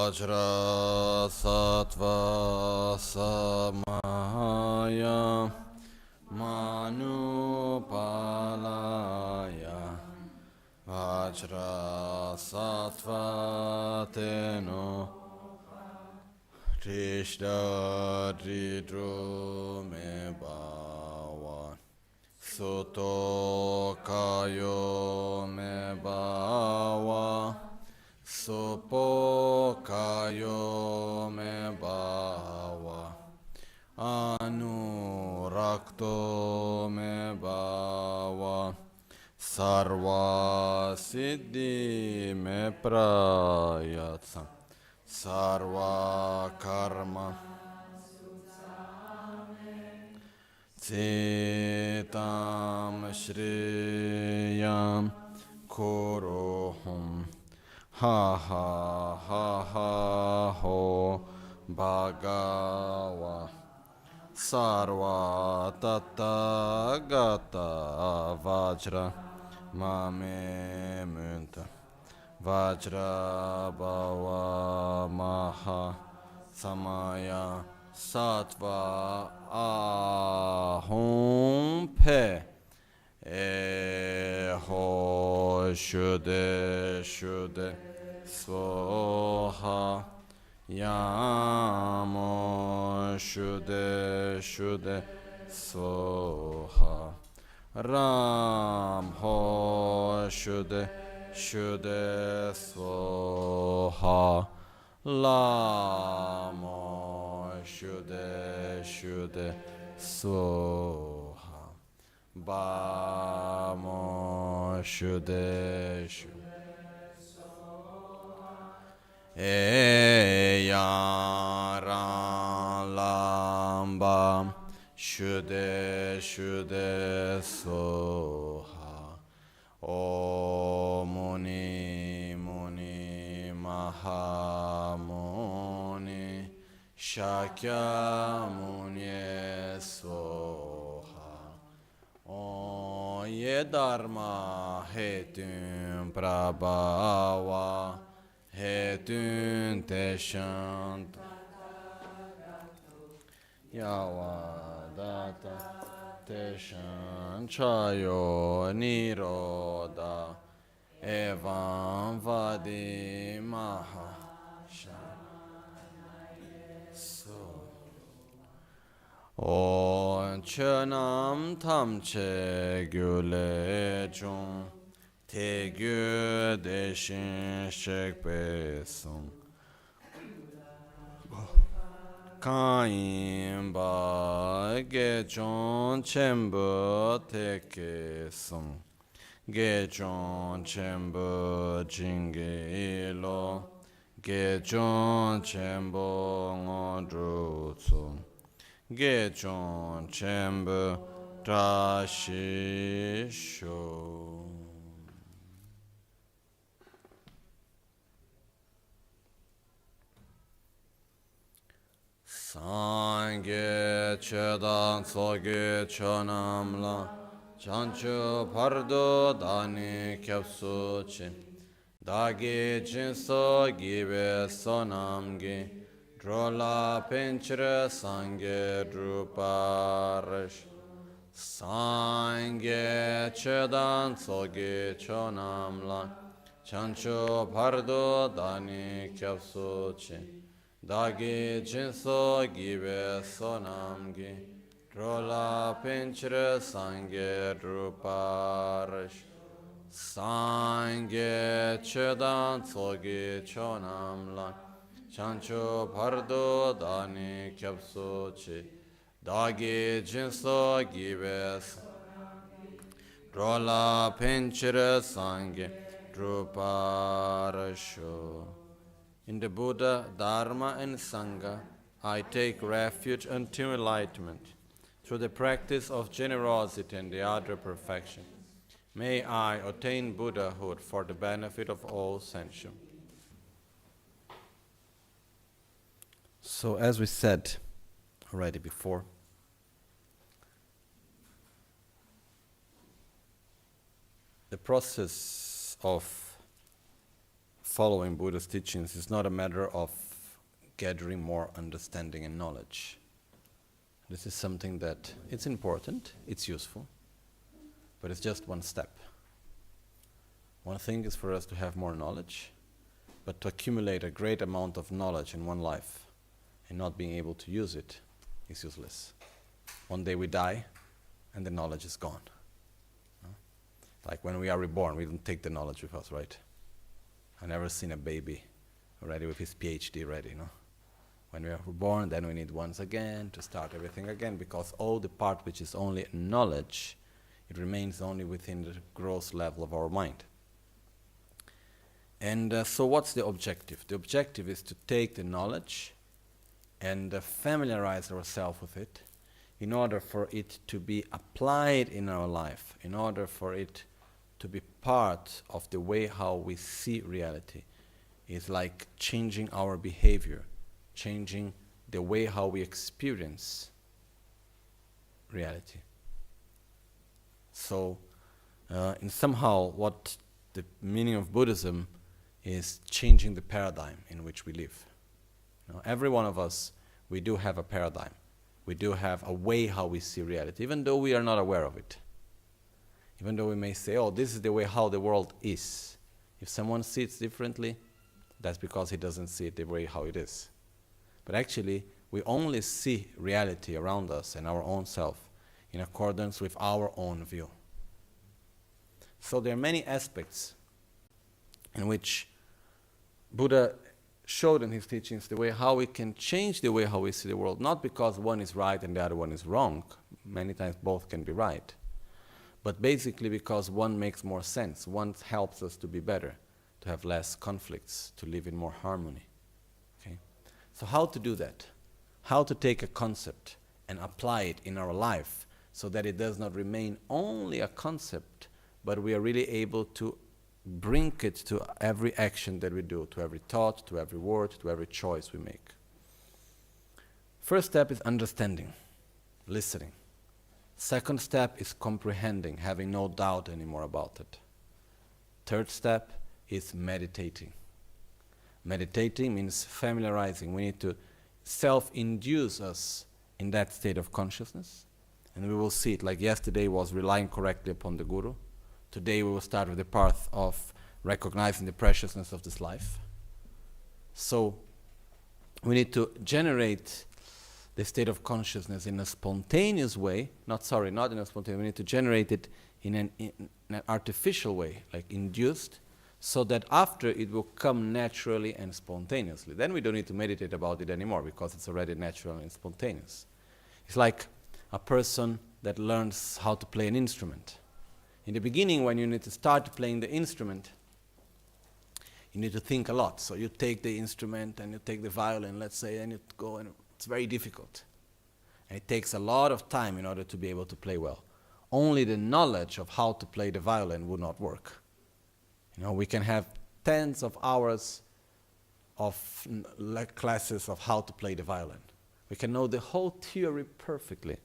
Vajra Sattva Samaya Manupalaya Vajra Sattva Teno Trishda Ridru Me Bhava Suto Kayo Me Bhava Supo Kayo Me Bhava Anurakto Me Bhava Sarva Siddhi Me Prayatsa Sarva Karma Citam Shriyam Kuruhum Ha ha ha ha ho Bhagava Sarva Tathagata Vajra Mame Munta Vajra Bhava Maha Samaya Sattva Ahum Pe Eho Shuddhe Svoha Yamo Shuddhe Svoha Ram Ho Shuddhe Svoha Lama Shuddhe Svoha Bamo Shuddhe Eyaran Lamba Shuddhe Svoha O Muni Mahamuni Shakya Muni Svoha O Ye Dharma Hetun Prabhava Hetun Teshant Yavadata Teshan Chayo Niroda Evam Vadi Maha So O Chenam Tamche Gyule Chung Te Gyu Deshin Shekpe Sung Kain Ba Ge Chon Chenpo Teke Sung Ge Chon Chenpo Jingi Lo Ge Chon Chenpo Ngodru Tsu Ge Chon Chenpo Trashi Sho Sangye Chedan Tsoge Chonamla Chanchu Pardo Dani Kyapsu Chi Dagi Jinso Gibe Sonamgi Drola Pinchre Sangye Druparish Sangye Chedan Tsoge Chonamla Chanchu Pardo Dani Kyapsu Chi Dagi Jinso Gibe Sonamgi Drola Pinchre Sangye Druparish Sangye Chedan Tsogi Chonamla Chancho Pardo Dani Kyapsu Chi Dagi Jinso Gibe Drola Pinchre Sangye Druparisho. In the Buddha, Dharma and Sangha, I take refuge until enlightenment. Through the practice of generosity and the other perfection, may I attain Buddhahood for the benefit of all sentient. So as we said already before, the process of following Buddha's teachings is not a matter of gathering more understanding and knowledge. This is something that it's important, it's useful, but it's just one step. One thing is for us to have more knowledge, but to accumulate a great amount of knowledge in one life and not being able to use it is useless. One day we die and the knowledge is gone. No? Like when we are reborn, we don't take the knowledge with us, right? I've never seen a baby already with his PhD ready, no? When we are reborn, then we need once again to start everything again, because all the part which is only knowledge, it remains only within the gross level of our mind. And so what's the objective? The objective is to take the knowledge and familiarize ourselves with it in order for it to be applied in our life, in order for it to be part of the way how we see reality. It's like changing our behavior, changing the way how we experience reality. So, in somehow, what the meaning of Buddhism is changing the paradigm in which we live. You know, every one of us, we do have a paradigm. We do have a way how we see reality, even though we are not aware of it. Even though we may say, oh, this is the way how the world is. If someone sees it differently, that's because he doesn't see it the way how it is. But actually, we only see reality around us and our own self in accordance with our own view. So there are many aspects in which Buddha showed in his teachings the way how we can change the way how we see the world, not because one is right and the other one is wrong. Many times both can be right. But basically because one makes more sense. One helps us to be better, to have less conflicts, to live in more harmony. Okay? So how to do that? How to take a concept and apply it in our life so that it does not remain only a concept, but we are really able to bring it to every action that we do, to every thought, to every word, to every choice we make. First step is understanding, listening. Second step is comprehending, having no doubt anymore about it. Third step is meditating. Meditating means familiarizing. We need to self-induce us in that state of consciousness. And we will see it, like yesterday was relying correctly upon the Guru. Today we will start with the path of recognizing the preciousness of this life. So we need to generate the state of consciousness in a spontaneous way. Not in a spontaneous way. We need to generate it in an artificial way, like induced, so that after it will come naturally and spontaneously. Then we don't need to meditate about it anymore because it's already natural and spontaneous. It's like a person that learns how to play an instrument. In the beginning, when you need to start playing the instrument, you need to think a lot. So you take the instrument and you take the violin, let's say, and you go, and it's very difficult. And it takes a lot of time in order to be able to play well. Only the knowledge of how to play the violin would not work. You know, we can have tens of hours of classes of how to play the violin. We can know the whole theory perfectly.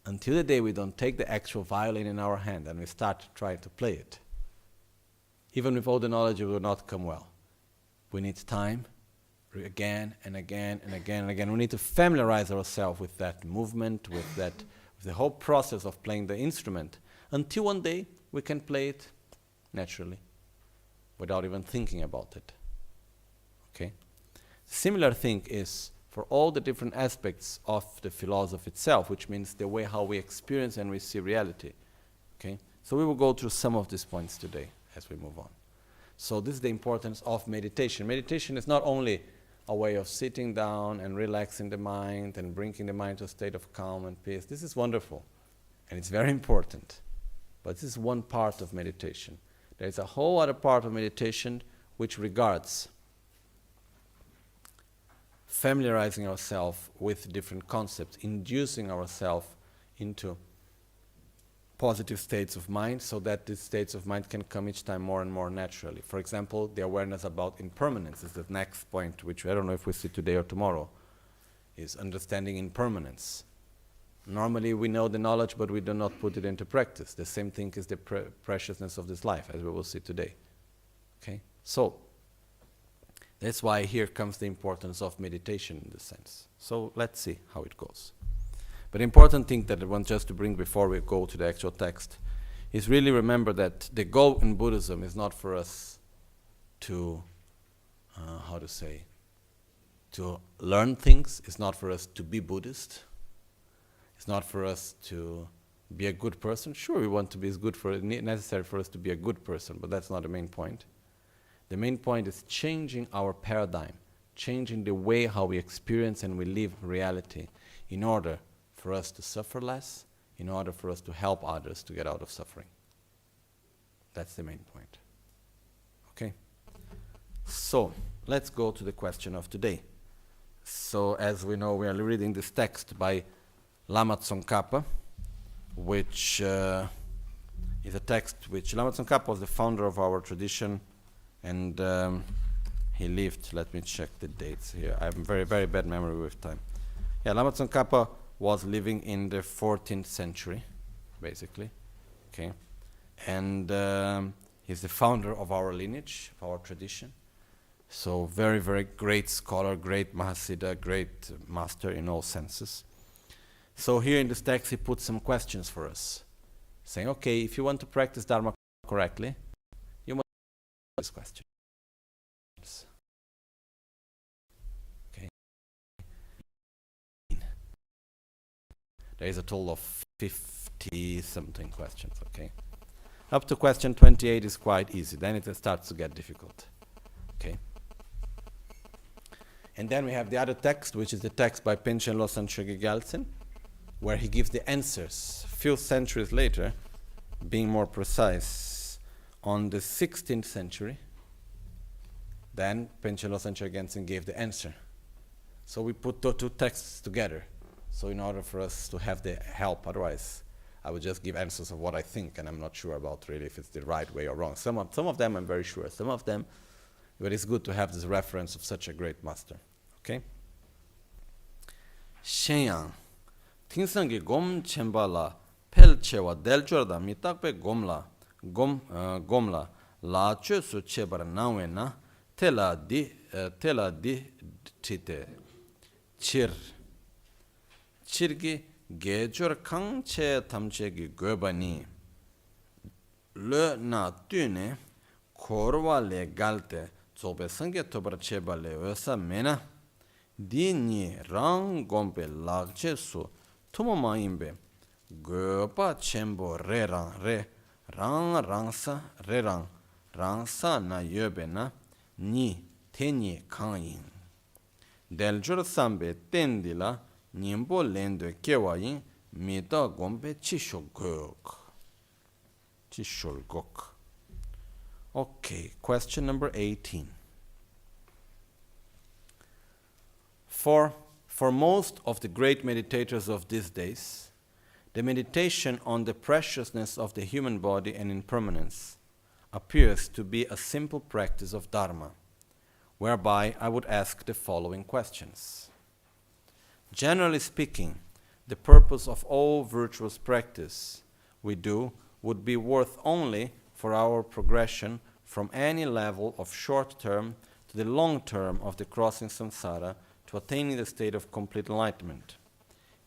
Until the day we don't take the actual violin in our hand and we start trying to play it. Even with all the knowledge, it will not come well. We need time, again and again and again and again. We need to familiarize ourselves with that movement, with the whole process of playing the instrument, until one day we can play it naturally, without even thinking about it. Okay? Similar thing is for all the different aspects of the philosophy itself, which means the way how we experience and we see reality. Okay? So we will go through some of these points today as we move on. So this is the importance of meditation. Meditation is not only a way of sitting down and relaxing the mind and bringing the mind to a state of calm and peace. This is wonderful and it's very important. But this is one part of meditation. There is a whole other part of meditation which regards familiarizing ourselves with different concepts, inducing ourselves into positive states of mind so that these states of mind can come each time more and more naturally. For example, the awareness about impermanence is the next point, which I don't know if we see today or tomorrow, is understanding impermanence. Normally we know the knowledge, but we do not put it into practice. The same thing is the preciousness of this life, as we will see today. Okay? So, That's why here comes the importance of meditation in this sense. So let's see how it goes. But the important thing that I want just to bring before we go to the actual text is really remember that the goal in Buddhism is not for us to, to learn things. It's not for us to be Buddhist. It's not for us to be a good person. Sure, we want to be as good for it, necessary for us to be a good person, but that's not the main point. The main point is changing our paradigm, changing the way how we experience and we live reality in order for us to suffer less, in order for us to help others to get out of suffering. That's the main point. Okay? So, let's go to the question of today. So, as we know, we are reading this text by Lama Tsongkhapa, which is a text which Lama Tsongkhapa was the founder of our tradition, and he lived, let me check the dates here. I have very, very bad memory with time. Yeah, Lama Tsongkhapa was living in the 14th century, basically. Okay, and he's the founder of our lineage, of our tradition. So very, very great scholar, great Mahasiddha, great master in all senses. So here in this text he puts some questions for us, saying, okay, if you want to practice Dharma correctly, you must ask these questions. Okay. There is a total of 50-something questions, okay? Up to question 28 is quite easy, then it starts to get difficult, okay? And then we have the other text, which is the text by Panchen, Losang, Chokyi, Gyaltsen, where he gives the answers, few centuries later, being more precise, on the 16th century. Then Panchen, Losang, Chokyi, Gyaltsen gave the answer. So we put the two texts together. So in order for us to have the help, otherwise I would just give answers of what I think, and I'm not sure about really if it's the right way or wrong. Some of them I'm very sure. Some of them, but it's good to have this reference of such a great master. Okay? Shenyang. Tingsangi gom chembala pel chewa delchorda mitakpe gomla la chesu chebar nawe na tela di tite chirgi gejor kang che tamchegi gobani le na tune korwa le galte zobe sange tobar cheba le osa mena dini rang gombe lagche su tumo ma imbe gopa chembo re rang sa na yobe na ni tenye kang Deljur sambe tendila nimbo lendo kewa yin mida gombe chishogok. Okay, question number 18. For most of the great meditators of these days, the meditation on the preciousness of the human body and impermanence appears to be a simple practice of Dharma, whereby I would ask the following questions. Generally speaking, the purpose of all virtuous practice we do would be worth only for our progression from any level of short term to the long term of the crossing samsara to attaining the state of complete enlightenment.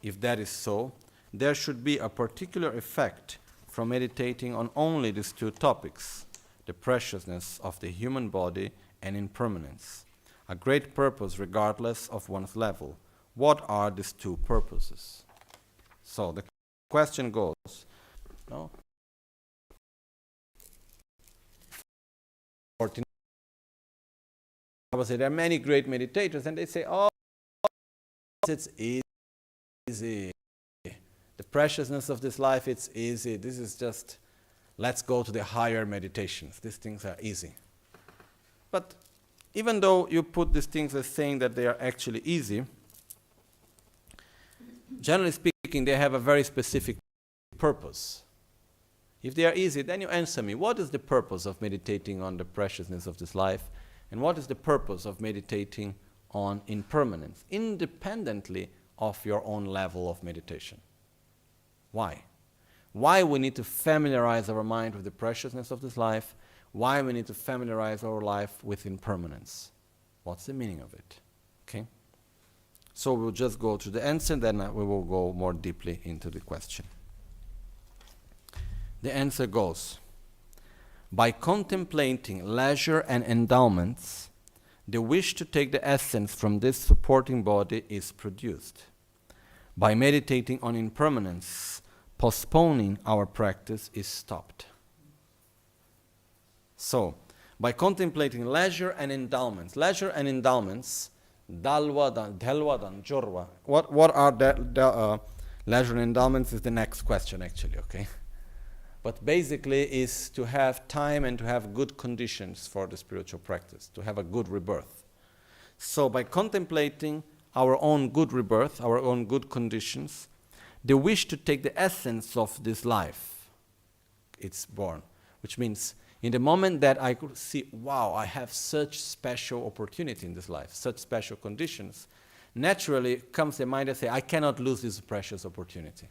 If that is so, there should be a particular effect from meditating on only these two topics, the preciousness of the human body and impermanence, a great purpose regardless of one's level. What are these two purposes? So the question goes, no? I would say there are many great meditators and they say, oh, it's easy. The preciousness of this life, it's easy. This is just, let's go to the higher meditations. These things are easy. But even though you put these things as saying that they are actually easy, generally speaking, they have a very specific purpose. If they are easy, then you answer me, what is the purpose of meditating on the preciousness of this life? And what is the purpose of meditating on impermanence, independently of your own level of meditation? Why? Why we need to familiarize our mind with the preciousness of this life? Why we need to familiarize our life with impermanence? What's the meaning of it? Okay? So we'll just go to the answer, then we will go more deeply into the question. The answer goes, by contemplating leisure and endowments, the wish to take the essence from this supporting body is produced. By meditating on impermanence, postponing our practice is stopped. So, by contemplating leisure and endowments, dalwadan, dhelwadan, jorwa. What are the leisure and endowments is the next question actually, okay? But basically is to have time and to have good conditions for the spiritual practice, to have a good rebirth. So by contemplating our own good rebirth, our own good conditions, the wish to take the essence of this life, it's born. Which means in the moment that I could see, wow, I have such special opportunity in this life, such special conditions, naturally comes the mind that say, I cannot lose this precious opportunity.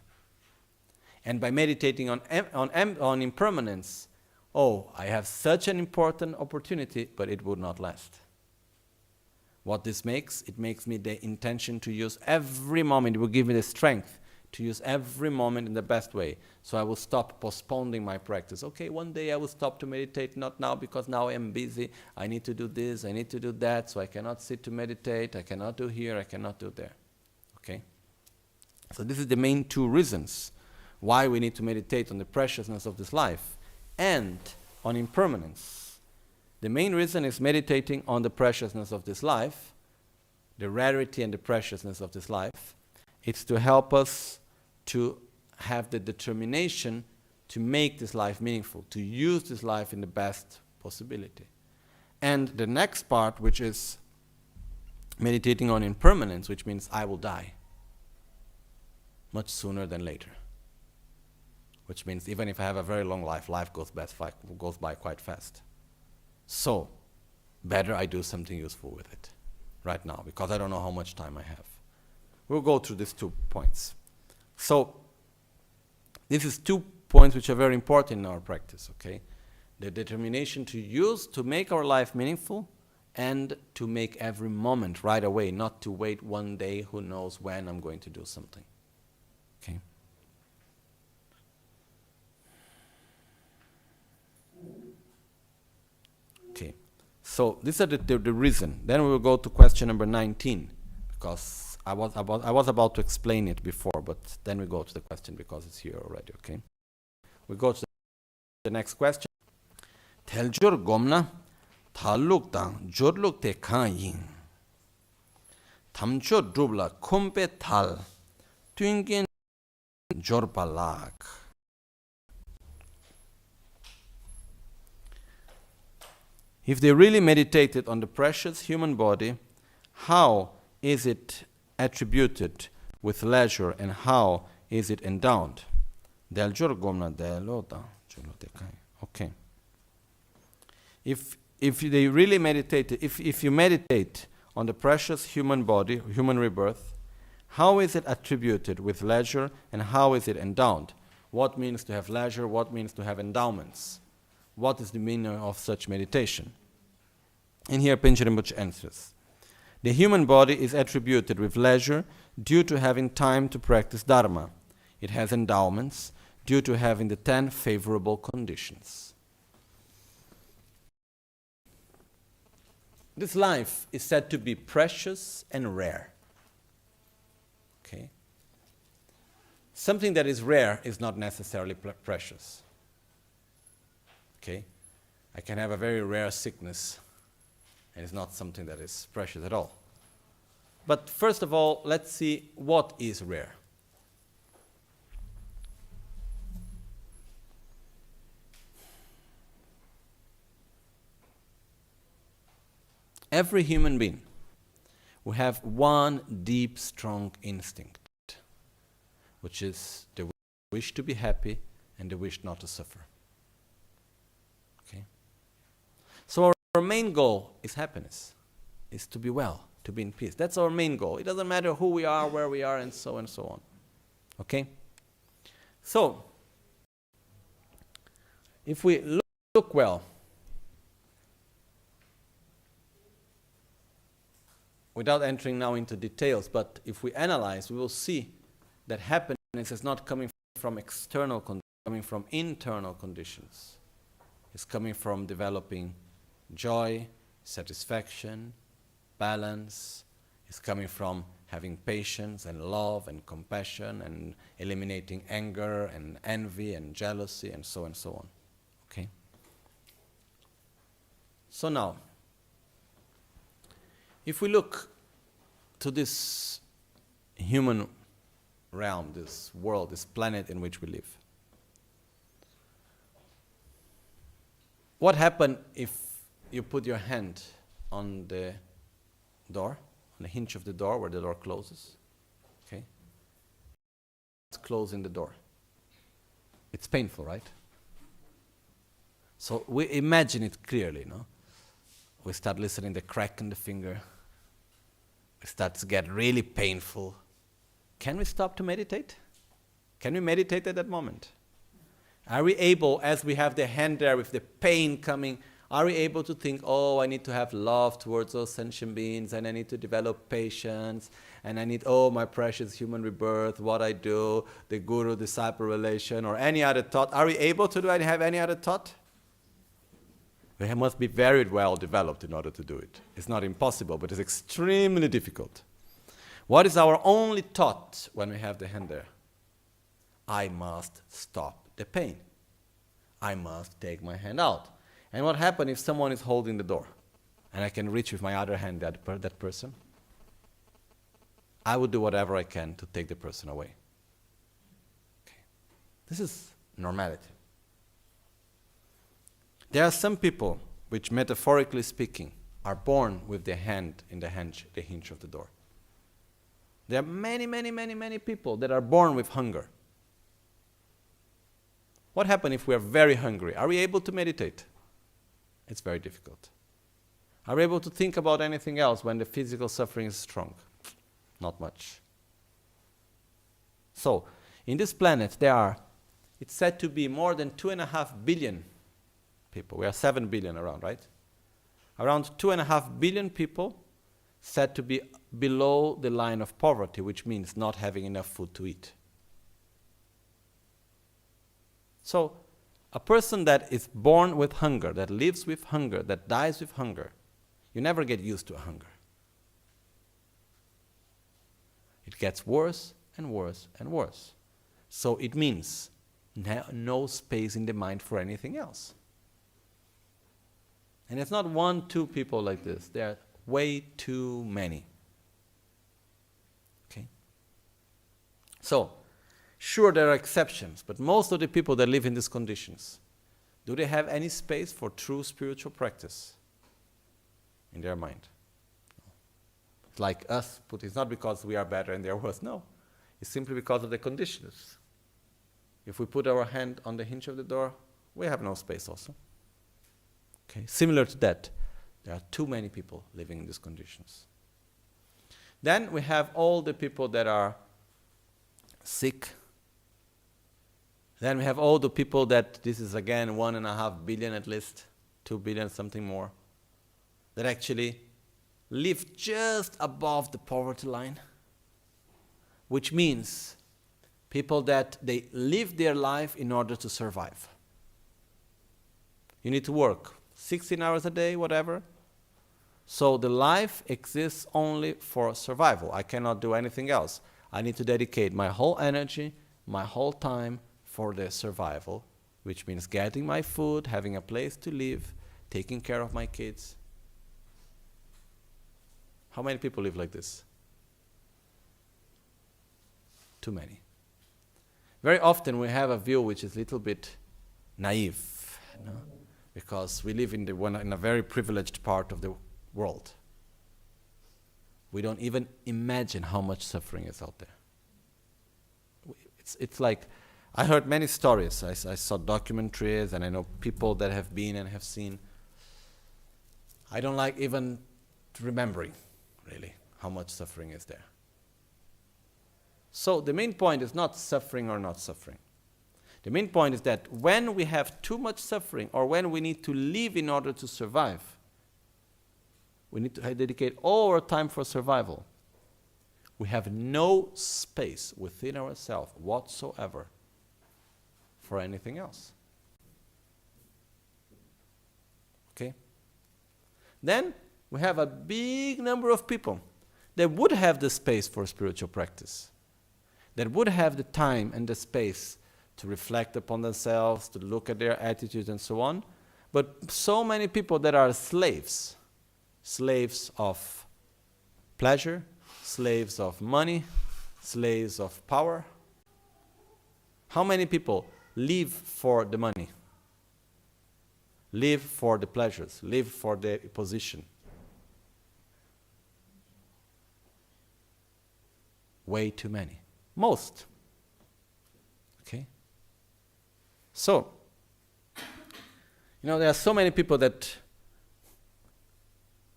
And by meditating on impermanence, oh, I have such an important opportunity, but it would not last. What this makes, it makes me the intention to use every moment. It will give me the strength to use every moment in the best way. So I will stop postponing my practice. Okay, one day I will stop to meditate, not now because now I am busy. I need to do this, I need to do that, so I cannot sit to meditate, I cannot do here, I cannot do there. Okay? So this is the main two reasons why we need to meditate on the preciousness of this life and on impermanence. The main reason is meditating on the preciousness of this life, the rarity and the preciousness of this life. It's to help us to have the determination to make this life meaningful, to use this life in the best possibility. And the next part, which is meditating on impermanence, which means I will die much sooner than later. Which means even if I have a very long life, life goes by quite fast. So, better I do something useful with it right now, because I don't know how much time I have. We'll go through these 2 points. So, this is 2 points which are very important in our practice, okay? The determination to make our life meaningful and to make every moment right away, not to wait one day, who knows when I'm going to do something, okay? Okay, so these are the reason. Then we will go to question number 19, because I was about to explain it before, but then we go to the question because it's here already, okay? We go to the next question. Teljur gomna thaluk tang jorluk te khan yin. Tamcho drubla kumpe thal twingen jorpalak. If they really meditated on the precious human body, how is it attributed with leisure and how is it endowed? Okay. If they really meditated, if you meditate on the precious human body, human rebirth, how is it attributed with leisure and how is it endowed? What means to have leisure? What means to have endowments? What is the meaning of such meditation? And here Panchen Rinpoche answers. The human body is attributed with leisure due to having time to practice Dharma. It has endowments due to having the 10 favorable conditions. This life is said to be precious and rare. Okay? Something that is rare is not necessarily precious. Okay? I can have a very rare sickness and it's not something that is precious at all. But first of all, let's see what is rare. Every human being will have one deep, strong instinct, which is the wish to be happy and the wish not to suffer. Okay? So our main goal is happiness, is to be well, to be in peace. That's our main goal. It doesn't matter who we are, where we are, and so on. Okay? So, if we look well, without entering now into details, but if we analyze, we will see that happiness is not coming from external conditions, coming from internal conditions. It's coming from developing joy, satisfaction, balance. It's coming from having patience and love and compassion and eliminating anger and envy and jealousy and so on. Okay? So now, if we look to this human realm, this world, this planet in which we live, what happened if you put your hand on the door, on the hinge of the door where the door closes? Okay? It's closing the door. It's painful, right? So we imagine it clearly, no? We start listening the crack in the finger. It starts to get really painful. Can we stop to meditate? Can we meditate at that moment? Are we able, as we have the hand there with the pain coming, are we able to think, oh, I need to have love towards those sentient beings, and I need to develop patience, and I need, oh, my precious human rebirth, what I do, the guru-disciple relation, or any other thought? Are we able to do and have any other thought? We must be very well developed in order to do it. It's not impossible, but it's extremely difficult. What is our only thought when we have the hand there? I must stop the pain. I must take my hand out. And what happens if someone is holding the door and I can reach with my other hand that person? I would do whatever I can to take the person away. Okay. This is normality. There are some people which, metaphorically speaking, are born with their hand in the hinge of the door. There are many people that are born with hunger. What happens if we are very hungry? Are we able to meditate? It's very difficult. Are we able to think about anything else when the physical suffering is strong? Not much. So, in this planet it's said to be more than 2.5 billion people. We are 7 billion around, right? Around 2.5 billion people said to be below the line of poverty, which means not having enough food to eat. So, a person that is born with hunger, that lives with hunger, that dies with hunger, you never get used to hunger. It gets worse and worse and worse. So it means no space in the mind for anything else. And it's not 1, 2 people like this. There are way too many. Okay? So, sure, there are exceptions, but most of the people that live in these conditions, do they have any space for true spiritual practice in their mind? No. It's like us, but it's not because we are better and they are worse. No. It's simply because of the conditions. If we put our hand on the hinge of the door, we have no space also. Okay. Similar to that, there are too many people living in these conditions. Then we have all the people that are sick. Then we have all the people that, this is again 1.5 billion at least, 2 billion, something more, that actually live just above the poverty line, which means people that they live their life in order to survive. You need to work 16 hours a day, whatever. So the life exists only for survival. I cannot do anything else. I need to dedicate my whole energy, my whole time for the survival, which means getting my food, having a place to live, taking care of my kids. How many people live like this? Too many. Very often we have a view which is a little bit naive, you know? Because we live in a very privileged part of the world. We don't even imagine how much suffering is out there. It's like, I heard many stories. I saw documentaries, and I know people that have been and have seen. I don't like even remembering, really, how much suffering is there. So the main point is not suffering or not suffering. The main point is that when we have too much suffering, or when we need to live in order to survive, We need to dedicate all our time for survival. We have no space within ourselves whatsoever for anything else. Okay? Then we have a big number of people that would have the space for spiritual practice, that would have the time and the space to reflect upon themselves, to look at their attitudes and so on. But so many people that are slaves of pleasure, slaves of money, slaves of power. How many people live for the money, live for the pleasures, live for the position? Way too many. Most. Okay? So, there are so many people that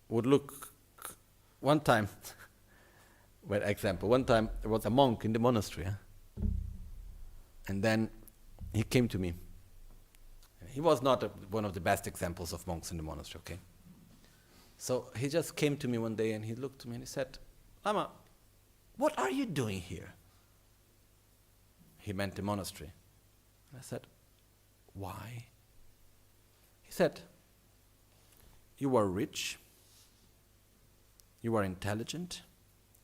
would look. One time there was a monk in the monastery, and then he came to me. He was not one of the best examples of monks in the monastery, okay? So he just came to me one day and he looked to me and he said, Lama, what are you doing here? He meant the monastery. And I said, why? He said, you are rich, you are intelligent,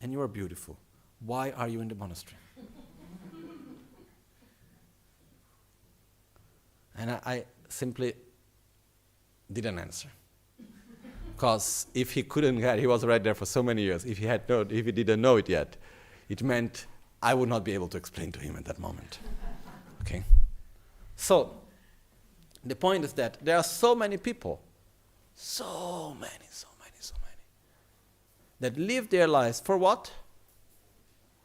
and you are beautiful. Why are you in the monastery? And I simply didn't answer. Because if he couldn't get, he was already there for so many years. If he didn't know it yet, it meant I would not be able to explain to him at that moment. Okay? So, the point is that there are so many people, so many, that live their lives for what?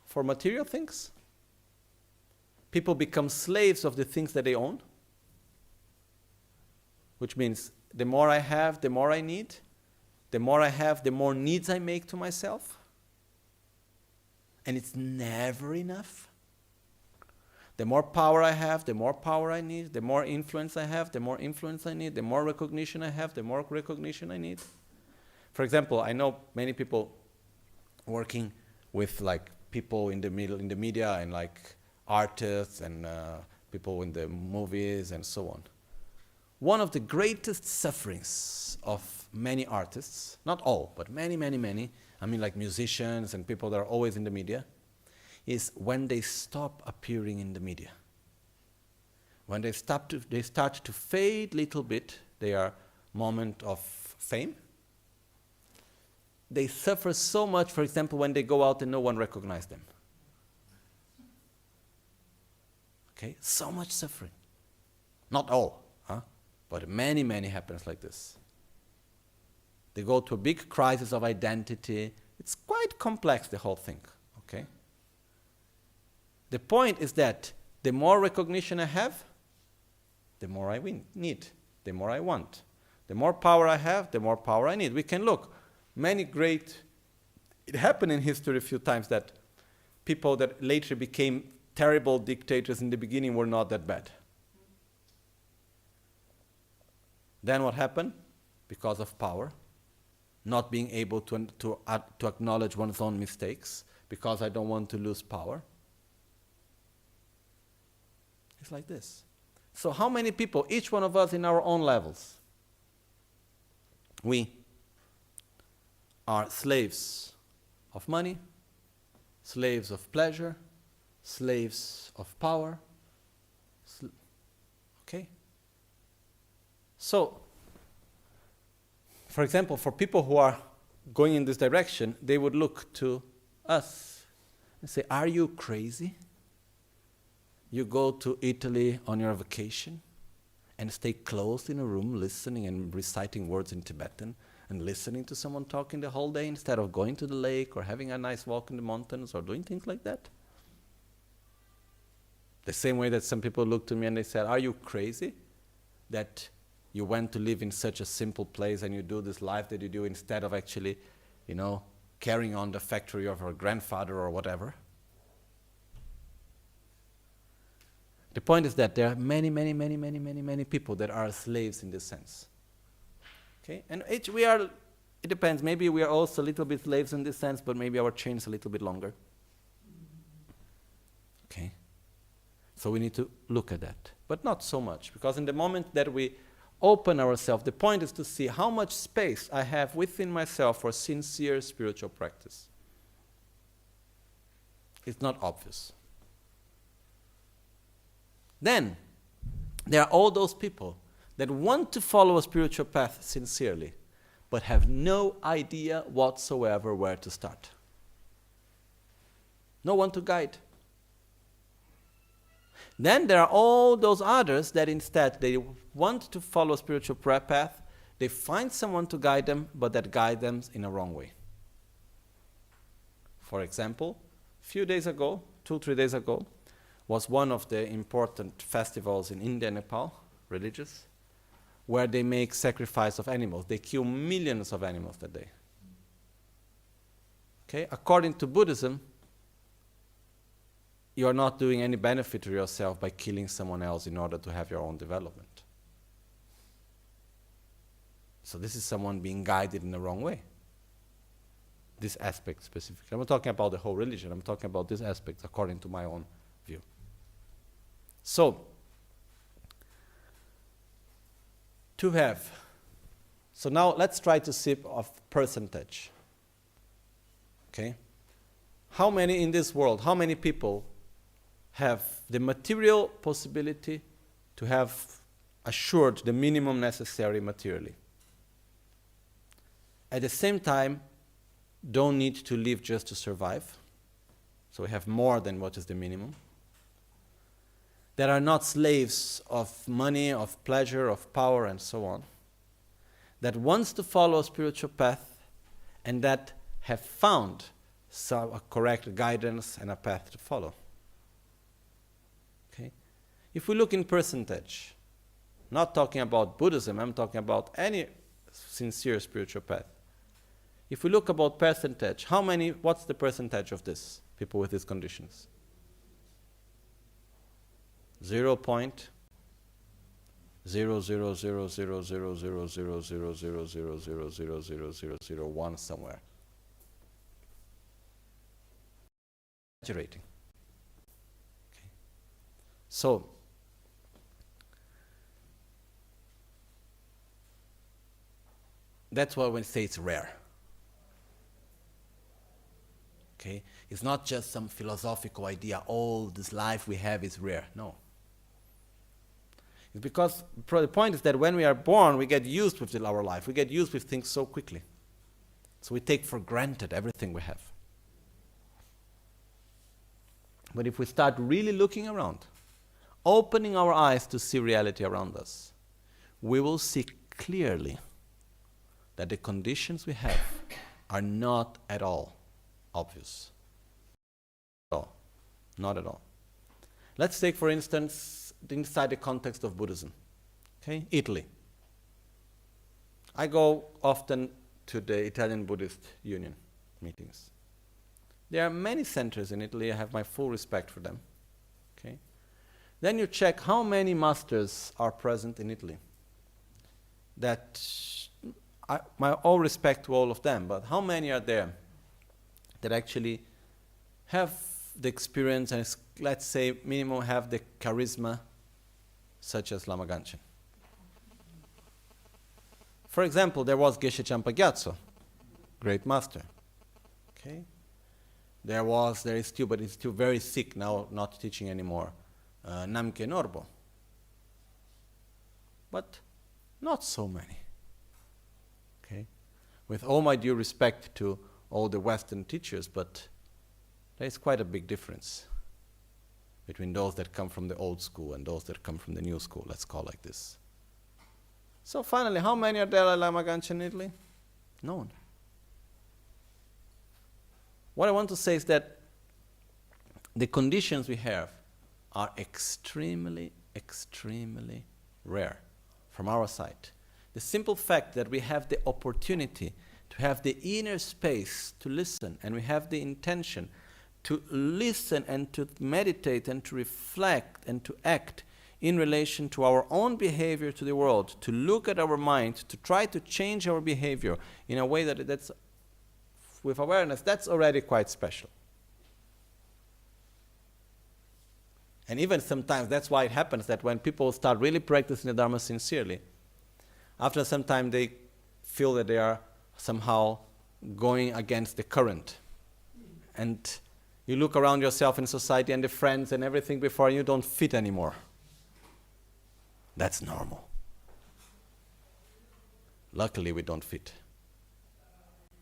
For material things. People become slaves of the things that they own, which means the more I have, the more I need. The more I have, the more needs I make to myself. And it's never enough. The more power I have, the more power I need. The more influence I have, the more influence I need. The more recognition I have, the more recognition I need. For example, I know many people working with people in the media and artists and people in the movies and so on. One of the greatest sufferings of many artists, not all, but many, musicians and people that are always in the media, is when they stop appearing in the media. When they start to fade little bit, their moment of fame. They suffer so much, for example, when they go out and no one recognizes them. Okay, so much suffering. Not all, but many happens like this. They go to a big crisis of identity. It's quite complex, the whole thing, okay? The point is that the more recognition I have, the more I need, the more I want. The more power I have, the more power I need. We can look. It happened in history a few times that people that later became terrible dictators in the beginning were not that bad. Then what happened? Because of power, not being able to acknowledge one's own mistakes, because I don't want to lose power. It's like this. So how many people, each one of us in our own levels, we are slaves of money, slaves of pleasure, slaves of power. Okay? So, for example, for people who are going in this direction, they would look to us and say, are you crazy? You go to Italy on your vacation and stay closed in a room listening and reciting words in Tibetan and listening to someone talking the whole day instead of going to the lake or having a nice walk in the mountains or doing things like that? The same way that some people look to me and they said, are you crazy that you went to live in such a simple place and you do this life that you do instead of actually, carrying on the factory of your grandfather or whatever? The point is that there are many people that are slaves in this sense. Okay? And we are It depends. Maybe we are also a little bit slaves in this sense, but maybe our chain is a little bit longer. Okay? So we need to look at that. But not so much, because in the moment that we open ourselves, the point is to see how much space I have within myself for sincere spiritual practice. It's not obvious. Then, there are all those people that want to follow a spiritual path sincerely, but have no idea whatsoever where to start. No one to guide. Then there are all those others that instead they want to follow a spiritual path, they find someone to guide them, but that guide them in a wrong way. For example, a few days ago, 2-3 days ago, was one of the important festivals in India and Nepal, religious, where they make sacrifice of animals. They kill millions of animals that day. Okay? According to Buddhism, you are not doing any benefit to yourself by killing someone else in order to have your own development. So this is someone being guided in the wrong way. This aspect specifically. I'm not talking about the whole religion. I'm talking about this aspect according to my own view. So now let's try to see of percentage. Okay? How many in this world, how many people have the material possibility to have assured the minimum necessary materially? At the same time, don't need to live just to survive. So we have more than what is the minimum. That are not slaves of money, of pleasure, of power, and so on. That wants to follow a spiritual path and that have found a correct guidance and a path to follow. Okay? If we look in percentage, not talking about Buddhism, I'm talking about any sincere spiritual path. If we look about percentage, what's the percentage of this, people with these conditions? 0.000000000000000000001 somewhere. Exaggerating. Okay. So, that's why we say it's rare. Okay? It's not just some philosophical idea, all this life we have is rare. No. It's because the point is that when we are born, we get used with our life. We get used with things so quickly. So we take for granted everything we have. But if we start really looking around, opening our eyes to see reality around us, we will see clearly that the conditions we have are not at all obvious. Not at all. Let's take, for instance, inside the context of Buddhism. Okay? Italy. I go often to the Italian Buddhist Union meetings. There are many centers in Italy. I have my full respect for them. Okay? Then you check how many masters are present in Italy. My all respect to all of them, but how many are there that actually have the experience and, let's say, minimum have the charisma such as Lama Ganchen? For example, there was Geshe Champa Gyatso, great master. Okay? There is still, but he's still very sick now, not teaching anymore, Namke Norbo. But not so many. Okay? With all my due respect to all the Western teachers, but there is quite a big difference between those that come from the old school and those that come from the new school, let's call it like this. So finally, how many are Dalai Lama Ganchen in Italy? No one. What I want to say is that the conditions we have are extremely, extremely rare from our side. The simple fact that we have the opportunity to have the inner space to listen, and we have the intention to listen and to meditate and to reflect and to act in relation to our own behavior to the world, to look at our mind, to try to change our behavior in a way that's with awareness, that's already quite special. And even sometimes, that's why it happens that when people start really practicing the Dharma sincerely, after some time they feel that they are somehow going against the current. And you look around yourself in society and the friends and everything before you don't fit anymore. That's normal. Luckily we don't fit.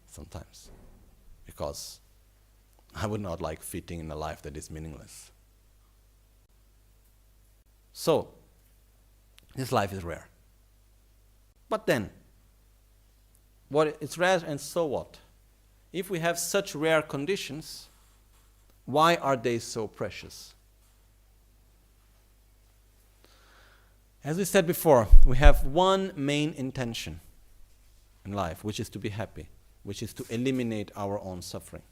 Sometimes. Because I would not like fitting in a life that is meaningless. So, this life is rare. But then, it's rare, and so what? If we have such rare conditions, why are they so precious? As we said before, we have one main intention in life, which is to be happy, which is to eliminate our own suffering.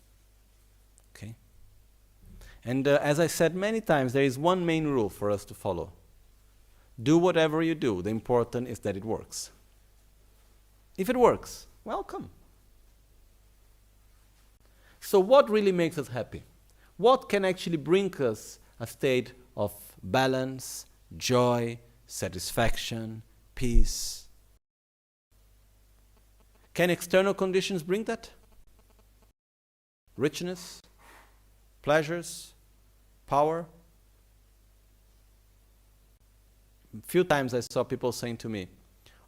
Okay? And as I said many times, there is one main rule for us to follow. Do whatever you do, the important is that it works. If it works, welcome. So what really makes us happy? What can actually bring us a state of balance, joy, satisfaction, peace? Can external conditions bring that? Richness, pleasures, power? A few times I saw people saying to me,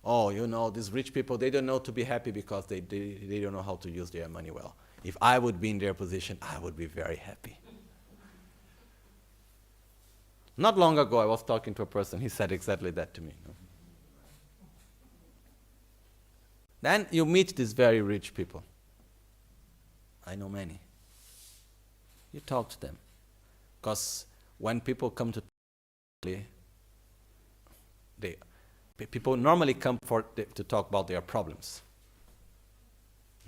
oh, you know, these rich people, they don't know to be happy because they don't know how to use their money well. If I would be in their position, I would be very happy. Not long ago, I was talking to a person, he said exactly that to me. Then you meet these very rich people. I know many. You talk to them. Because when people come to people normally come to talk about their problems.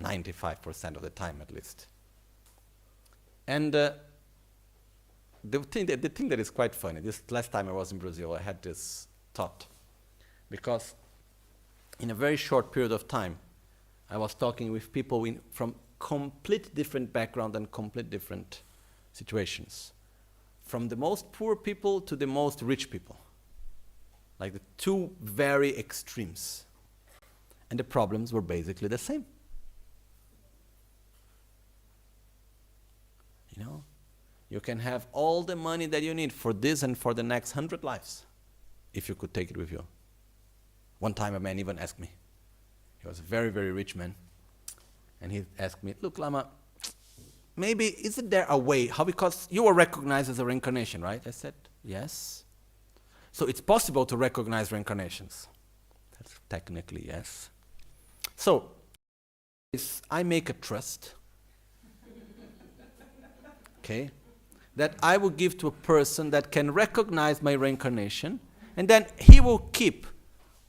95% of the time at least. And the thing that is quite funny, this last time I was in Brazil, I had this thought. Because in a very short period of time, I was talking with people from complete different background and complete different situations. From the most poor people to the most rich people. Like the two very extremes. And the problems were basically the same. You know, you can have all the money that you need for this and for the next 100 lives, if you could take it with you. One time a man even asked me, he was a very, very rich man, and he asked me, look, Lama, maybe isn't there a way, because you were recognized as a reincarnation, right? I said, yes. So it's possible to recognize reincarnations. That's technically yes. So, I make a trust, okay, that I will give to a person that can recognize my reincarnation, and then he will keep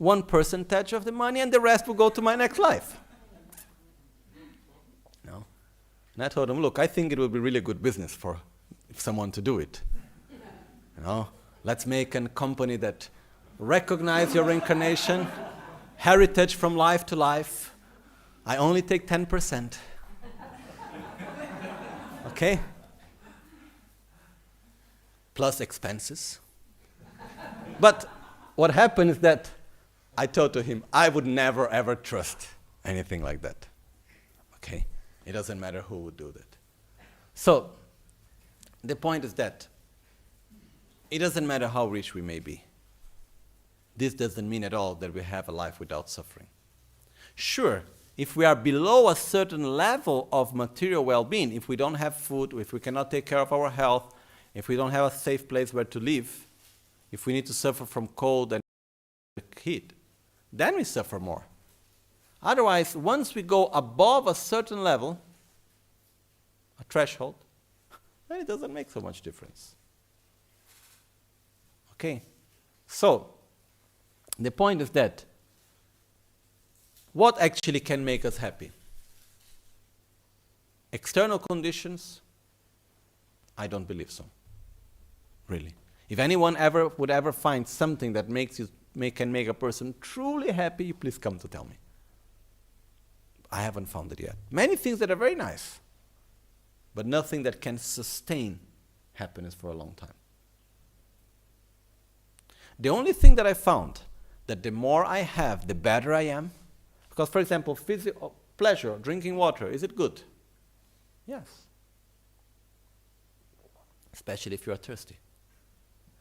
1% of the money and the rest will go to my next life. No. And I told him, look, I think it would be really good business for someone to do it. You know? Let's make a company that recognize your reincarnation, heritage from life to life. I only take 10%. Okay? Plus expenses. But what happened is that I told to him, I would never ever trust anything like that. Okay? It doesn't matter who would do that. So, the point is that it doesn't matter how rich we may be. This doesn't mean at all that we have a life without suffering. Sure, if we are below a certain level of material well-being, if we don't have food, if we cannot take care of our health, if we don't have a safe place where to live, if we need to suffer from cold and heat, then we suffer more. Otherwise, once we go above a certain level, a threshold, then it doesn't make so much difference. Okay, so the point is that what actually can make us happy? External conditions? I don't believe so, really. If anyone would ever find something that can make a person truly happy, please come to tell me. I haven't found it yet. Many things that are very nice, but nothing that can sustain happiness for a long time. The only thing that I found, that the more I have, the better I am. Because, for example, pleasure, drinking water, is it good? Yes. Especially if you are thirsty.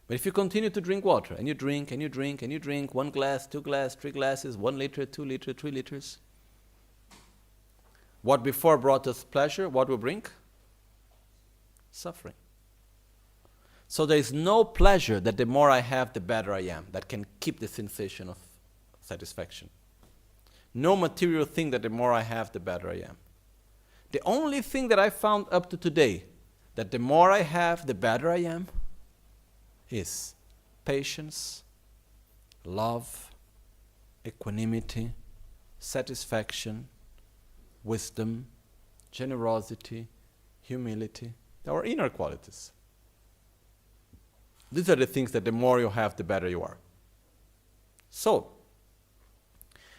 But if you continue to drink water, and you drink, and you drink, and you drink, 1 glass, 2 glasses, 3 glasses, 1 liter, 2 liter, 3 liters, what before brought us pleasure, what will bring? Suffering. So there is no pleasure that the more I have, the better I am, that can keep the sensation of satisfaction. No material thing that the more I have, the better I am. The only thing that I found up to today, that the more I have, the better I am, is patience, love, equanimity, satisfaction, wisdom, generosity, humility, our inner qualities. These are the things that the more you have, the better you are. So,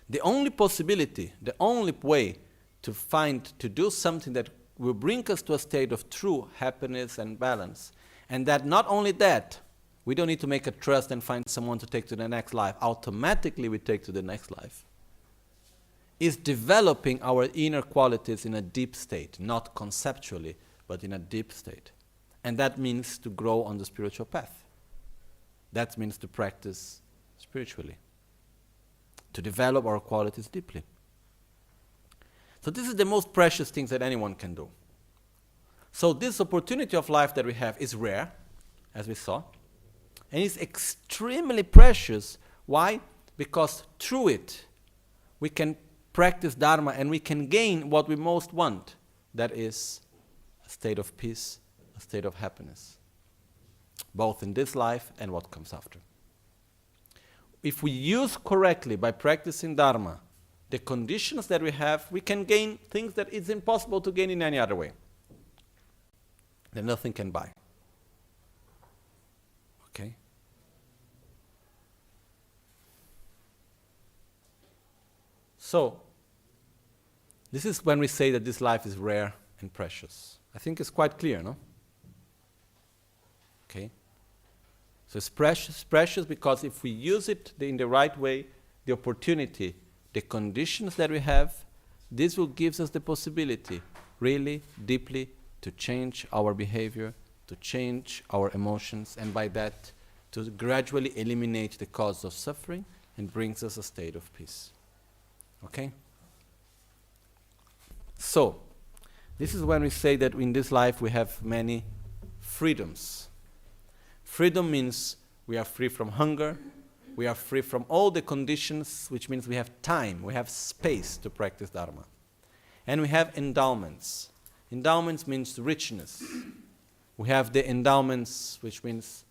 the only possibility, the only way to do something that will bring us to a state of true happiness and balance, and that not only that, we don't need to make a trust and find someone to take to the next life. Automatically we take to the next life. Is developing our inner qualities in a deep state, not conceptually, but in a deep state. And that means to grow on the spiritual path. That means to practice spiritually. To develop our qualities deeply. So this is the most precious thing that anyone can do. So this opportunity of life that we have is rare, as we saw. And it's extremely precious. Why? Because through it, we can practice Dharma and we can gain what we most want. That is a state of peace, a state of happiness. Both in this life and what comes after. If we use correctly by practicing Dharma, the conditions that we have, we can gain things that it's impossible to gain in any other way. That nothing can buy. Okay? So, this is when we say that this life is rare and precious. I think it's quite clear, no? Okay? So it's precious because if we use it in the right way, the opportunity, the conditions that we have, this will give us the possibility, really, deeply, to change our behavior, to change our emotions, and by that, to gradually eliminate the cause of suffering and brings us a state of peace. Okay? So, this is when we say that in this life we have many freedoms. Freedom means we are free from hunger, we are free from all the conditions, which means we have time, we have space to practice Dharma. And we have endowments. Endowments means richness. We have the endowments, which means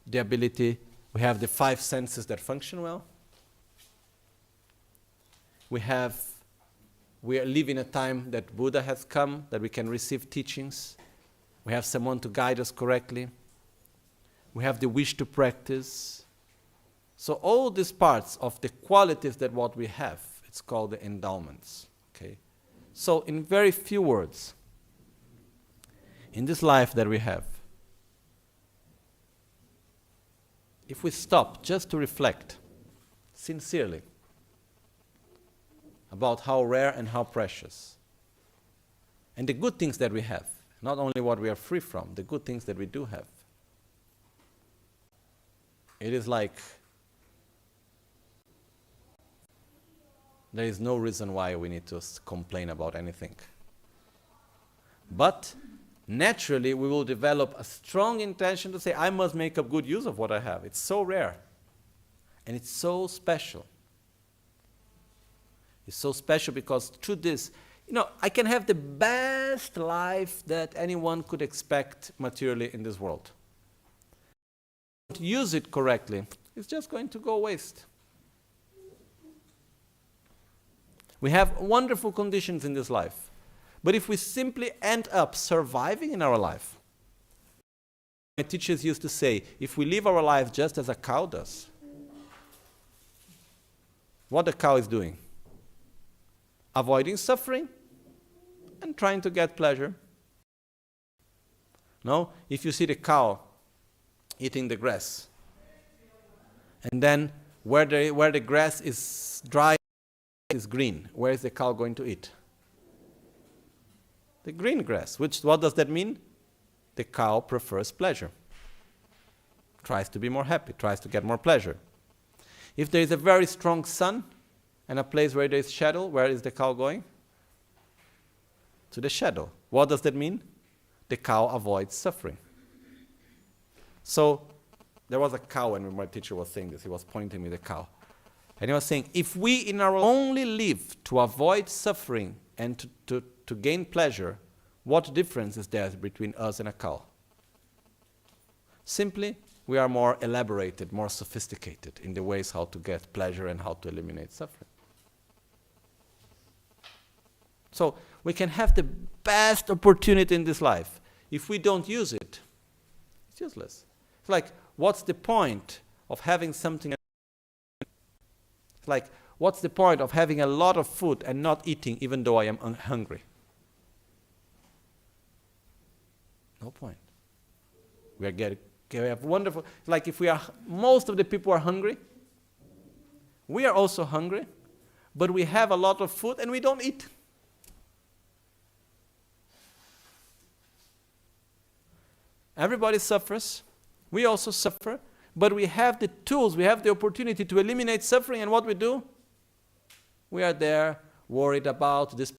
the ability, we have the 5 senses that function well. We live in a time that Buddha has come, that we can receive teachings. We have someone to guide us correctly. We have the wish to practice. So all these parts of the qualities that what we have, it's called the endowments. Okay? So in very few words, in this life that we have, if we stop just to reflect sincerely about how rare and how precious, and the good things that we have, not only what we are free from, the good things that we do have, it is like there is no reason why we need to complain about anything. But naturally we will develop a strong intention to say, I must make a good use of what I have. It's so rare. And it's so special. It's so special because through this, I can have the best life that anyone could expect materially in this world. To use it correctly, it's just going to go waste. We have wonderful conditions in this life. But if we simply end up surviving in our life, My teachers used to say, if we live our life just as a cow does, what the cow is doing? Avoiding suffering and trying to get pleasure. No? If you see the cow eating the grass, and then where the grass is dry is green, where is the cow going to eat? The green grass. What does that mean? The cow prefers pleasure. Tries to be more happy, tries to get more pleasure. If there is a very strong sun and a place where there is shadow, where is the cow going? To the shadow. What does that mean? The cow avoids suffering. So, there was a cow, and when my teacher was saying this, he was pointing me the cow. And he was saying, if we in our only live to avoid suffering and to gain pleasure, what difference is there between us and a cow? Simply, we are more elaborated, more sophisticated in the ways how to get pleasure and how to eliminate suffering. So, we can have the best opportunity in this life. If we don't use it, it's useless. It's like, what's the point of having something? It's like, what's the point of having a lot of food and not eating even though I am hungry? No point. We have wonderful, like if most of the people are hungry, we are also hungry, but we have a lot of food and we don't eat. Everybody suffers. We also suffer, but we have the tools, we have the opportunity to eliminate suffering, and what we do? We are there worried about this,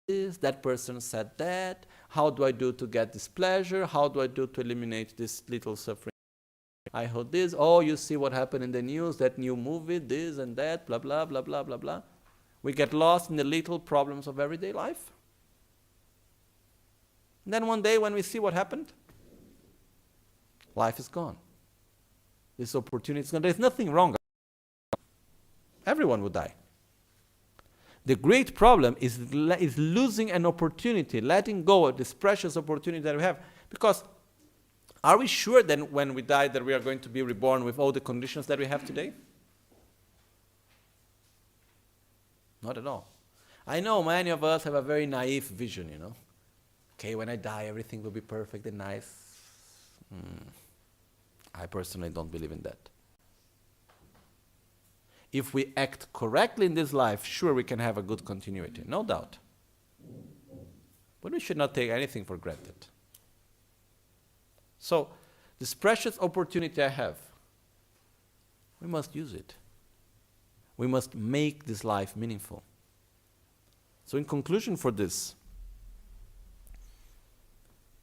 that person said that, how do I do to get this pleasure, how do I do to eliminate this little suffering? I heard this, oh, you see what happened in the news, that new movie, this and that, blah, blah, blah, blah, blah, blah. We get lost in the little problems of everyday life. And then one day when we see what happened, life is gone. This opportunity is gone. There's nothing wrong. Everyone would die. The great problem is losing an opportunity, letting go of this precious opportunity that we have. Because are we sure then when we die that we are going to be reborn with all the conditions that we have today? Not at all. I know many of us have a very naive vision, Okay, when I die, everything will be perfect and nice. I personally don't believe in that. If we act correctly in this life, sure we can have a good continuity, no doubt. But we should not take anything for granted. So, this precious opportunity I have, we must use it. We must make this life meaningful. So in conclusion for this,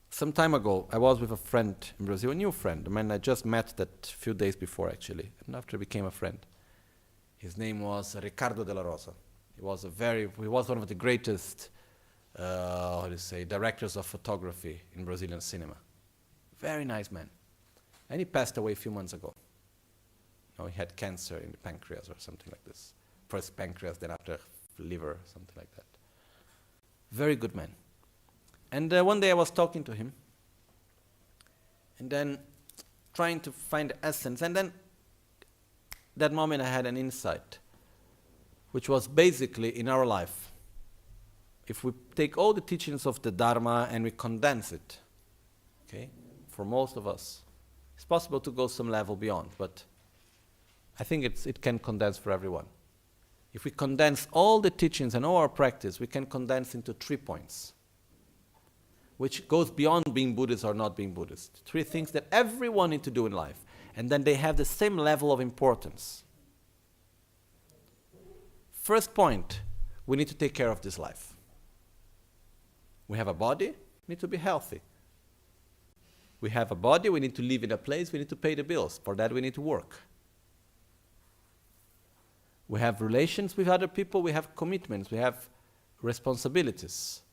some time ago, I was with a friend in Brazil, a new friend, a man I just met that few days before actually, and after he became a friend. His name was Ricardo de la Rosa. He was one of the greatest, directors of photography in Brazilian cinema. Very nice man. And he passed away a few months ago. He had cancer in the pancreas or something like this. First pancreas, then after liver, something like that. Very good man. And one day I was talking to him, and then trying to find the essence, and then that moment I had an insight, which was basically in our life, if we take all the teachings of the Dharma and we condense it, okay, for most of us, it's possible to go some level beyond, but I think it can condense for everyone. If we condense all the teachings and all our practice, we can condense into 3 points, which goes beyond being Buddhist or not being Buddhist. 3 things that everyone needs to do in life. And then they have the same level of importance. First point, we need to take care of this life. We have a body, we need to be healthy. We have a body, we need to live in a place, we need to pay the bills. For that we need to work. We have relations with other people, we have commitments, we have responsibilities.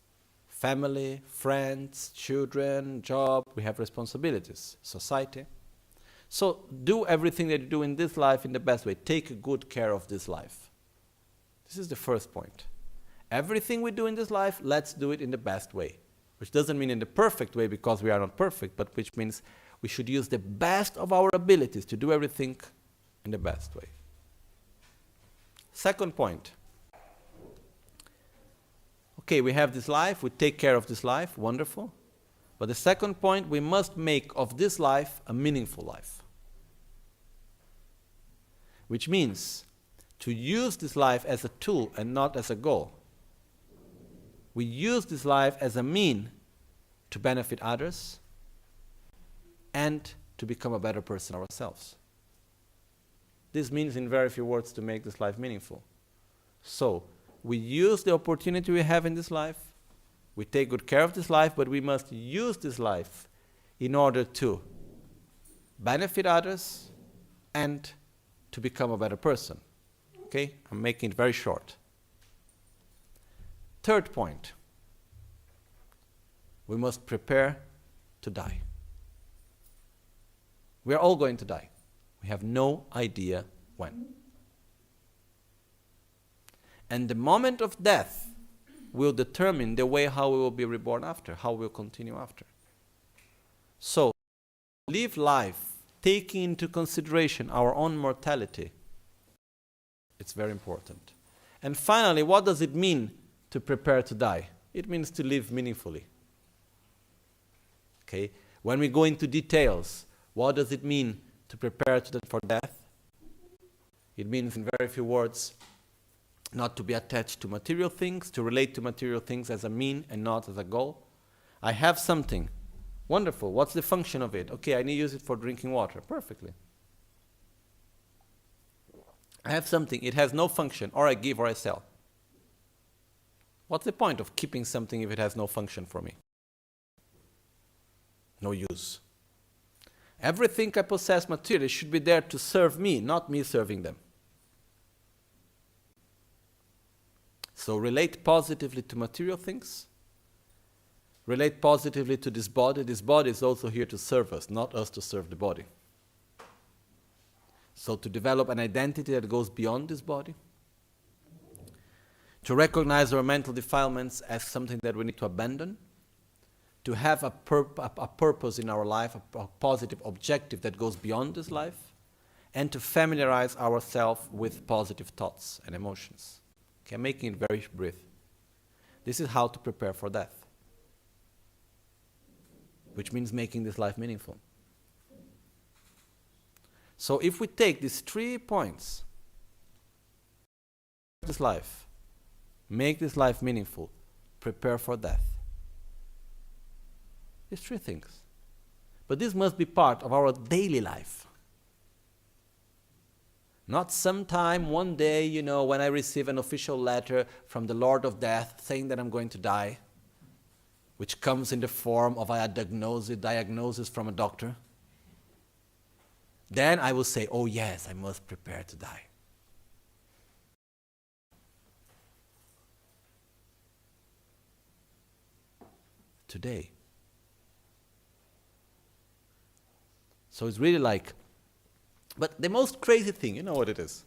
Family, friends, children, job, we have responsibilities. Society. So do everything that you do in this life in the best way. Take good care of this life. This is the first point. Everything we do in this life, let's do it in the best way. Which doesn't mean in the perfect way because we are not perfect, but which means we should use the best of our abilities to do everything in the best way. Second point. Okay, we have this life, we take care of this life, wonderful. But the second point, we must make of this life a meaningful life. Which means to use this life as a tool and not as a goal. We use this life as a mean to benefit others and to become a better person ourselves. This means in very few words to make this life meaningful. So, we use the opportunity we have in this life, we take good care of this life, but we must use this life in order to benefit others and to become a better person. Okay? I'm making it very short. Third point. We must prepare to die. We are all going to die. We have no idea when. And the moment of death will determine the way how we will be reborn after, how we will continue after. So, live life taking into consideration our own mortality. It's very important. And finally, what does it mean to prepare to die? It means to live meaningfully. Okay? When we go into details, what does it mean to prepare for death? It means, in very few words, not to be attached to material things, to relate to material things as a mean and not as a goal. I have something. Wonderful. What's the function of it? Okay, I need to use it for drinking water. Perfectly. I have something. It has no function. Or I give or I sell. What's the point of keeping something if it has no function for me? No use. Everything I possess materially should be there to serve me, not me serving them. So relate positively to material things. Relate positively to this body. This body is also here to serve us, not us to serve the body. So to develop an identity that goes beyond this body. To recognize our mental defilements as something that we need to abandon. To have a purpose in our life, a positive objective that goes beyond this life. And to familiarize ourselves with positive thoughts and emotions. Okay, I'm making it very brief. This is how to prepare for death. Which means making this life meaningful. So if we take these 3 points, this life, make this life meaningful, prepare for death. These 3 things. But this must be part of our daily life. Not sometime, one day, when I receive an official letter from the Lord of Death saying that I'm going to die, which comes in the form of a diagnosis from a doctor. Then I will say, oh yes, I must prepare to die. Today. So it's really like, but the most crazy thing, you know what it is?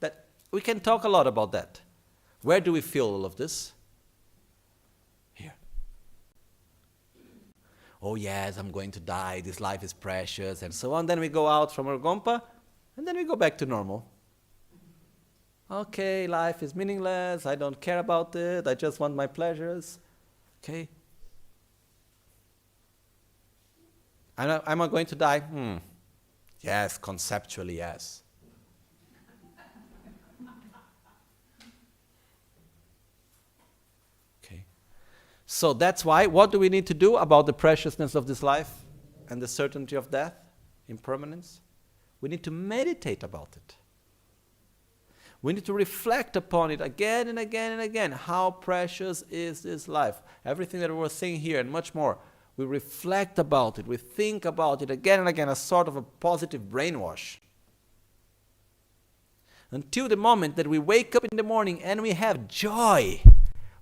That we can talk a lot about that. Where do we feel all of this? Here. Oh yes, I'm going to die, this life is precious, and so on. Then we go out from our gompa, and then we go back to normal. Okay, life is meaningless, I don't care about it, I just want my pleasures. Okay. Am I going to die? Yes, conceptually, yes. Okay. So that's why, what do we need to do about the preciousness of this life and the certainty of death, impermanence? We need to meditate about it. We need to reflect upon it again and again and again. How precious is this life? Everything that we're saying here and much more. We reflect about it, we think about it again and again, a sort of a positive brainwash. Until the moment that we wake up in the morning and we have joy.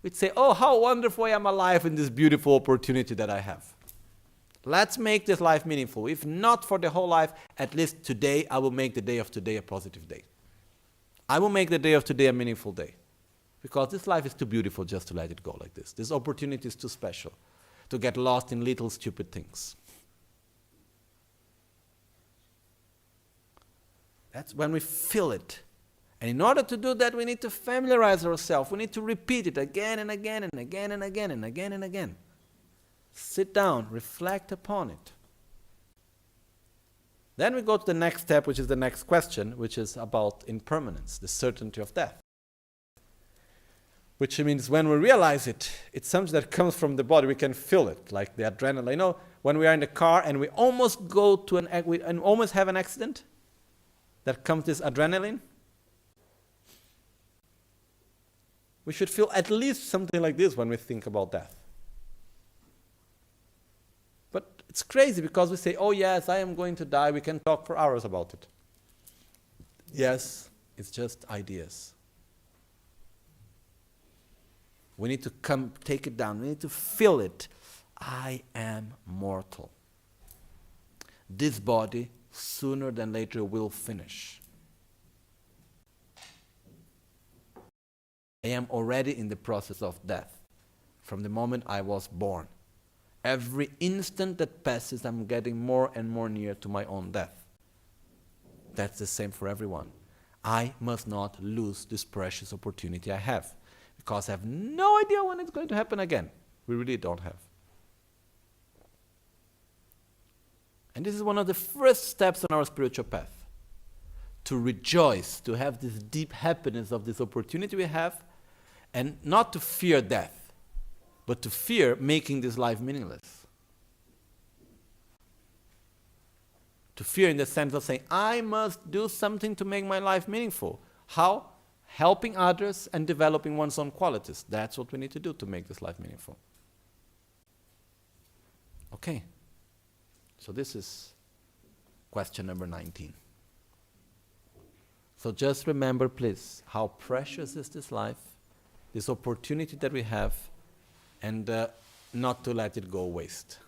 We'd say, oh, how wonderful I am alive in this beautiful opportunity that I have. Let's make this life meaningful. If not for the whole life, at least today, I will make the day of today a positive day. I will make the day of today a meaningful day. Because this life is too beautiful just to let it go like this. This opportunity is too special to get lost in little stupid things. That's when we feel it. And in order to do that, we need to familiarize ourselves. We need to repeat it again and again and again and again and again and again. Sit down, reflect upon it. Then we go to the next step, which is the next question, which is about impermanence, the certainty of death. Which means when we realize it, it's something that comes from the body, we can feel it, like the adrenaline. You know, when we are in the car and we almost go to and almost have an accident, that comes this adrenaline. We should feel at least something like this when we think about death. But it's crazy because we say, oh yes, I am going to die. We can talk for hours about it. Yes, it's just ideas. We need to take it down. We need to feel it. I am mortal. This body, sooner than later, will finish. I am already in the process of death from the moment I was born. Every instant that passes, I'm getting more and more near to my own death. That's the same for everyone. I must not lose this precious opportunity I have, because I have no idea when it's going to happen again. We really don't have. And this is one of the first steps on our spiritual path. To rejoice, to have this deep happiness of this opportunity we have, and not to fear death, but to fear making this life meaningless. To fear in the sense of saying, I must do something to make my life meaningful. How? Helping others and developing one's own qualities. That's what we need to do to make this life meaningful. Okay. So this is question number 19. So just remember, please, how precious is this life, this opportunity that we have, and not to let it go waste.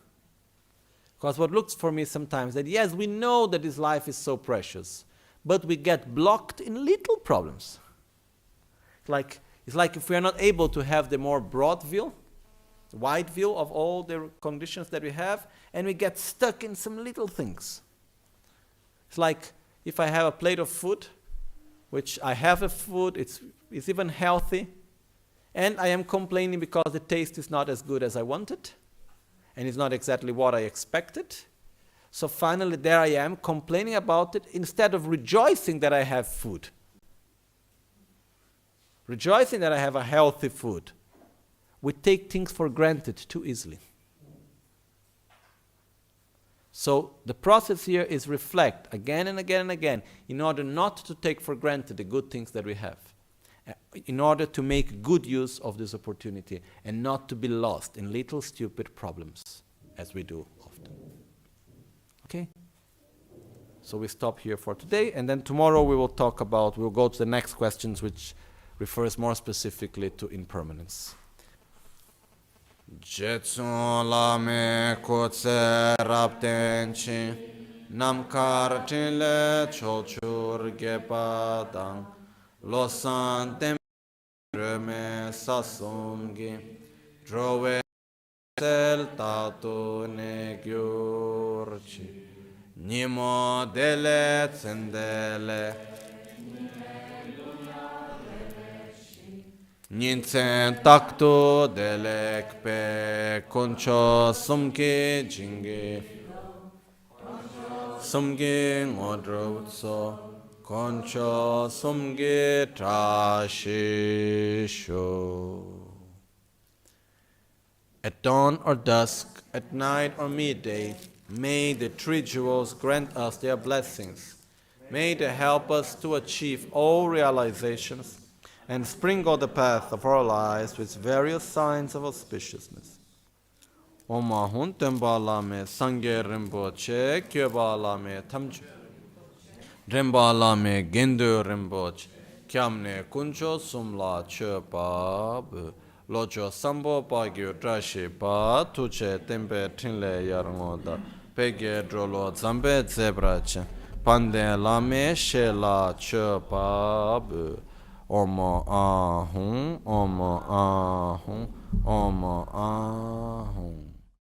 Because what looks for me sometimes that, yes, we know that this life is so precious, but we get blocked in little problems. It's like if we are not able to have the more broad view, the wide view of all the conditions that we have, and we get stuck in some little things. It's like if I have a plate of food, which I have a food, it's even healthy, and I am complaining because the taste is not as good as I wanted, and it's not exactly what I expected. So finally there I am complaining about it instead of rejoicing that I have food. Rejoicing that I have a healthy food. We take things for granted too easily. So the process here is reflect again and again and again in order not to take for granted the good things that we have. In order to make good use of this opportunity and not to be lost in little stupid problems as we do often. Okay? So we stop here for today, and then tomorrow we'll go to the next questions, which refers more specifically to impermanence. Gyaltsen Lama kotse raptenchi namkar tile chochur gepadang Losang temreme sasumgi drove sel tatu ne gyurchi nimo dele tsendele Nintsen takto delek pe koncho sumke jinge sumge ngodro utso koncho sumge trashisho. At dawn or dusk, at night or midday, may the three jewels grant us their blessings. May they help us to achieve all realizations and sprinkle the path of our lives with various signs of auspiciousness. Oma hun temba lame sangye Rinpoche, kyoba lame tamchu Rinpa lame gendu Rinpoche, kyamne kuncho sumla chepa bu lojo sambo pagyu trashi pa tuche tempe trinle yarngoda pege drolo zambe zebrache pande lame shela chepa bu Oma ahum, Oma ahum, Oma ahum.